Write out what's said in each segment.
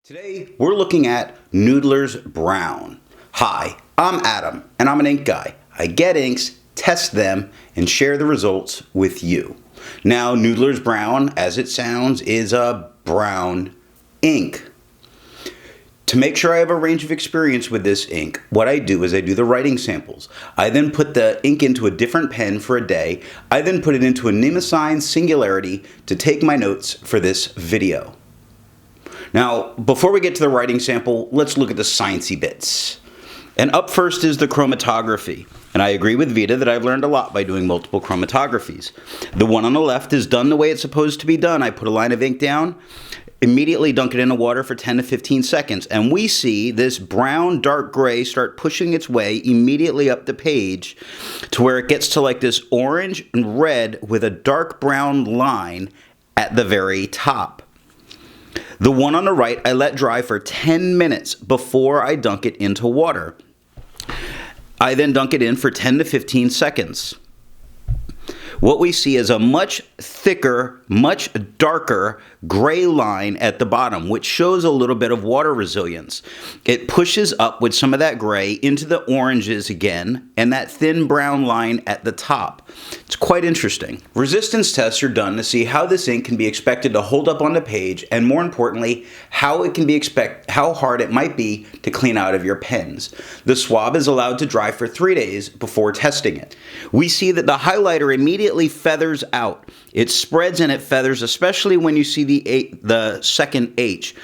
Today, we're looking at Noodlers Brown. Hi, I'm Adam, and I'm an ink guy. I get inks, test them, and share the results with you. Now, Noodlers Brown, as it sounds, is a brown ink. To make sure I have a range of experience with this ink, what I do is I do the writing samples. I then put the ink into a different pen for a day. I then put it into a Nemosine Singularity to take my notes for this video. Now, before we get to the writing sample, let's look at the sciencey bits. And up first is the chromatography. And I agree with Vita that I've learned a lot by doing multiple chromatographies. The one on the left is done the way it's supposed to be done. I put a line of ink down, immediately dunk it in the water for 10 to 15 seconds. And we see this brown, dark gray start pushing its way immediately up the page to where it gets to like this orange and red with a dark brown line at the very top. The one on the right, I let dry for 10 minutes before I dunk it into water. I then dunk it in for 10 to 15 seconds. What we see is a much thicker, much darker gray line at the bottom, which shows a little bit of water resilience. It pushes up with some of that gray into the oranges again, and that thin brown line at the top. It's quite interesting. Resistance tests are done to see how this ink can be expected to hold up on the page, and more importantly, how hard it might be to clean out of your pens. The swab is allowed to dry for 3 days before testing it. We see that the highlighter immediately feathers out. It spreads and it feathers, especially when you see the second H.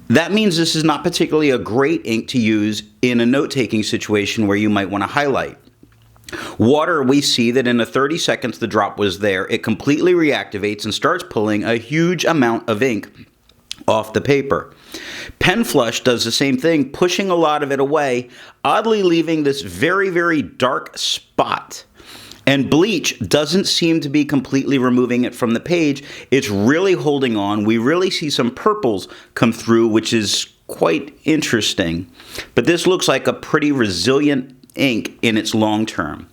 That means this is not particularly a great ink to use in a note-taking situation where you might want to highlight. Water, we see that in the 30 seconds the drop was there, it completely reactivates and starts pulling a huge amount of ink off the paper. Pen flush does the same thing, pushing a lot of it away, oddly leaving this very, very dark spot. And bleach doesn't seem to be completely removing it from the page. It's really holding on. We really see some purples come through, which is quite interesting. But this looks like a pretty resilient ink in its long term.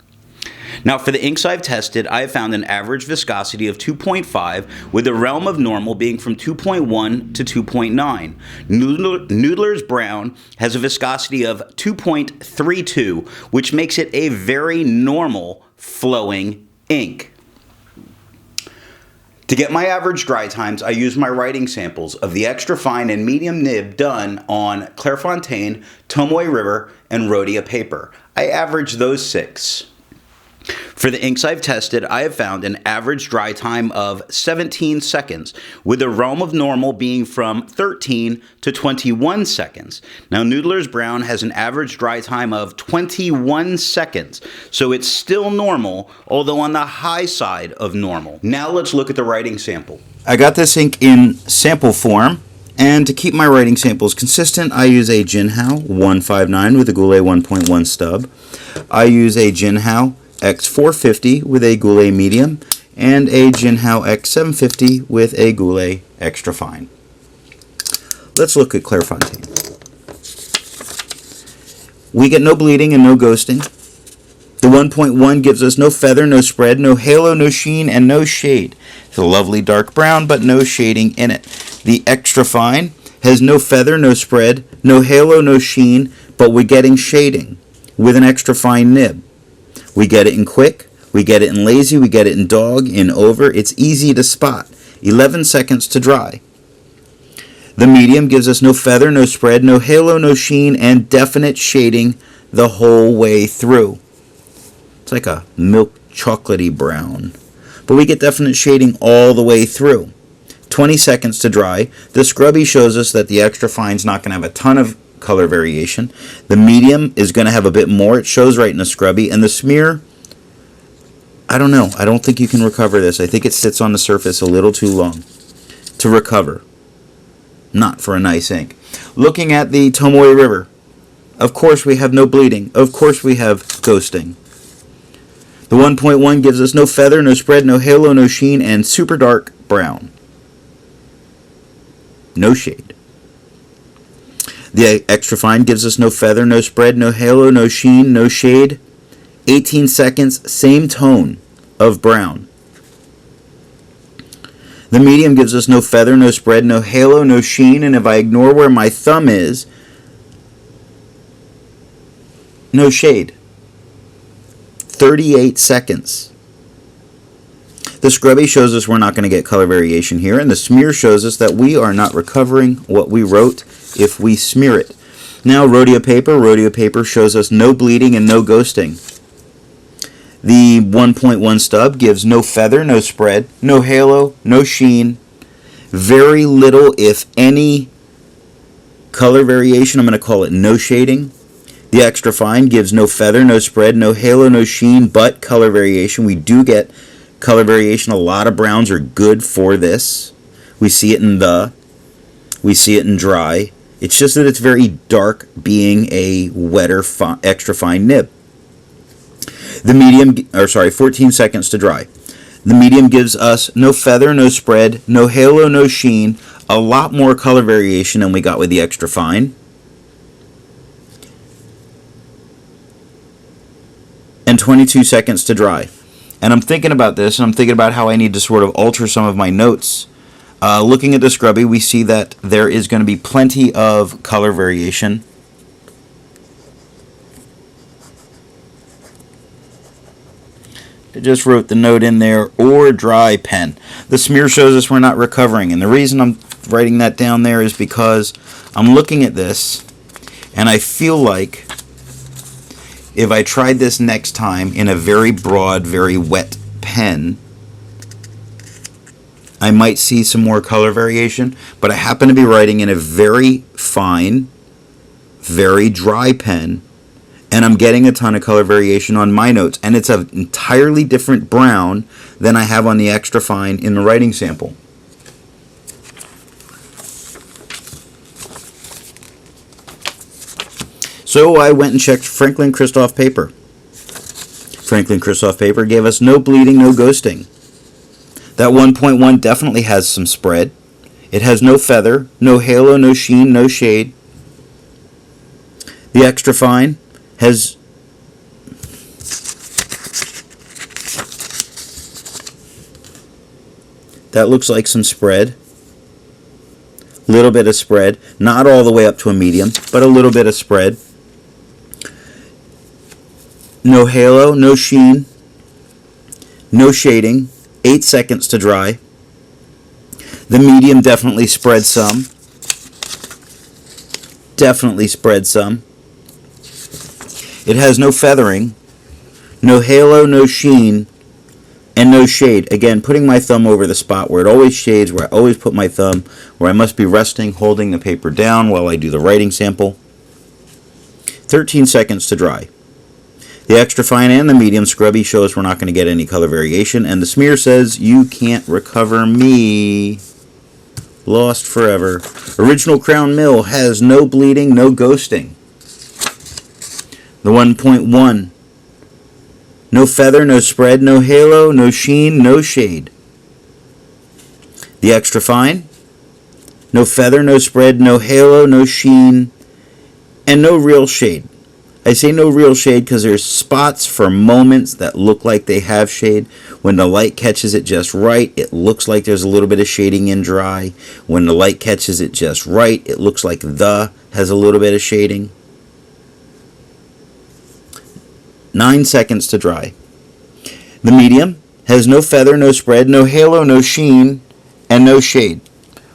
Now, for the inks I've tested, I have found an average viscosity of 2.5, with the realm of normal being from 2.1 to 2.9. Noodlers Brown has a viscosity of 2.32, which makes it a very normal flowing ink. To get my average dry times, I use my writing samples of the extra fine and medium nib done on Clairefontaine, Tomoe River, and Rhodia paper. I average those 6. For the inks I've tested, I have found an average dry time of 17 seconds, with the realm of normal being from 13 to 21 seconds. Now, Noodlers Brown has an average dry time of 21 seconds, so it's still normal, although on the high side of normal. Now let's look at the writing sample. I got this ink in sample form, and to keep my writing samples consistent, I use a Jinhao 159 with a Goulet 1.1 stub. I use a Jinhao X450 with a Goulet medium, and a Jinhao X750 with a Goulet extra fine. Let's look at Clairefontaine. We get no bleeding and no ghosting. The 1.1 gives us no feather, no spread, no halo, no sheen, and no shade. It's a lovely dark brown, but no shading in it. The extra fine has no feather, no spread, no halo, no sheen, but we're getting shading with an extra fine nib. We get it in quick, we get it in lazy, we get it in dog, in over. It's easy to spot. 11 seconds to dry. The medium gives us no feather, no spread, no halo, no sheen, and definite shading the whole way through. It's like a milk chocolatey brown. But we get definite shading all the way through. 20 seconds to dry. The scrubby shows us that the extra fine's not going to have a ton of color variation. The medium is going to have a bit more. It shows right in the scrubby. And the smear, I don't know. I don't think you can recover this. I think it sits on the surface a little too long to recover. Not for a nice ink. Looking at the Tomoe River, of course we have no bleeding. Of course we have ghosting. The 1.1 gives us no feather, no spread, no halo, no sheen, and super dark brown. No shade. The extra fine gives us no feather, no spread, no halo, no sheen, no shade. 18 seconds, same tone of brown. The medium gives us no feather, no spread, no halo, no sheen, and if I ignore where my thumb is, no shade. 38 seconds. The scrubby shows us we're not going to get color variation here, and the smear shows us that we are not recovering what we wrote if we smear it. Now, rodeo paper shows us no bleeding and no ghosting. The 1.1 stub gives no feather, no spread, no halo, no sheen, very little, if any, color variation. I'm going to call it no shading. The extra fine gives no feather, no spread, no halo, no sheen, but color variation. We do get color variation. A lot of browns are good for this. We see it we see it in dry. It's just that it's very dark, being a wetter, extra fine nib. The medium, 14 seconds to dry. The medium gives us no feather, no spread, no halo, no sheen, a lot more color variation than we got with the extra fine. And 22 seconds to dry. And I'm thinking about this, and I'm thinking about how I need to sort of alter some of my notes. Looking at the scrubby, we see that there is going to be plenty of color variation. I just wrote the note in there, or dry pen. The smear shows us we're not recovering, and the reason I'm writing that down there is because I'm looking at this, and I feel like if I tried this next time in a very broad, very wet pen, I might see some more color variation, but I happen to be writing in a very fine, very dry pen, and I'm getting a ton of color variation on my notes, and it's an entirely different brown than I have on the extra fine in the writing sample. So I went and checked Franklin-Christoph paper. Franklin-Christoph paper gave us no bleeding, no ghosting. That 1.1 definitely has some spread. It has no feather, no halo, no sheen, no shade. The extra fine has that looks like some spread. Little bit of spread, not all the way up to a medium, but a little bit of spread. No halo, no sheen, no shading. 8 seconds to dry. The medium definitely spread some. Definitely spread some. It has no feathering, no halo, no sheen, and no shade. Again, putting my thumb over the spot where it always shades, where I always put my thumb, where I must be resting, holding the paper down while I do the writing sample. 13 seconds to dry. The extra fine and the medium scrubby show us we're not going to get any color variation, and the smear says, you can't recover me. Lost forever. Original Crown Mill has no bleeding, no ghosting. The 1.1. No feather, no spread, no halo, no sheen, no shade. The extra fine. No feather, no spread, no halo, no sheen, and no real shade. I say no real shade because there's spots for moments that look like they have shade. When the light catches it just right, it looks like there's a little bit of shading in dry. When the light catches it just right, it looks like the has a little bit of shading. 9 seconds to dry. The medium has no feather, no spread, no halo, no sheen, and no shade.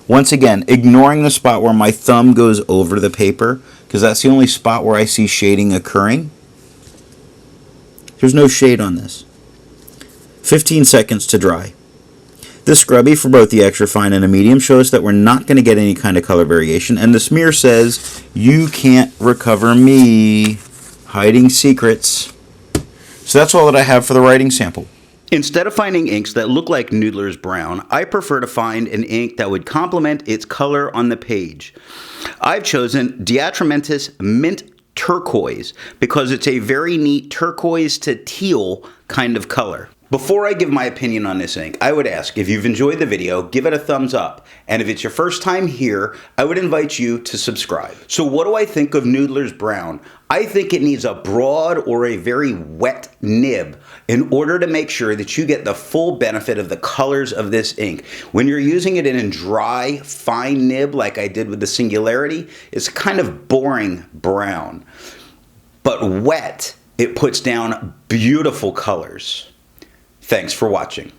Once again, ignoring the spot where my thumb goes over the paper, because that's the only spot where I see shading occurring. There's no shade on this. 15 seconds to dry. The scrubby for both the extra fine and the medium shows that we're not going to get any kind of color variation, and the smear says, you can't recover me. Hiding secrets. So that's all that I have for the writing sample. Instead of finding inks that look like Noodler's brown, I prefer to find an ink that would complement its color on the page. I've chosen the Atramentis Mint Turquoise because it's a very neat turquoise to teal kind of color. Before I give my opinion on this ink, I would ask, if you've enjoyed the video, give it a thumbs up. And if it's your first time here, I would invite you to subscribe. So what do I think of Noodler's Brown? I think it needs a broad or a very wet nib in order to make sure that you get the full benefit of the colors of this ink. When you're using it in a dry, fine nib like I did with the Singularity, it's kind of boring brown. But wet, it puts down beautiful colors. Thanks for watching.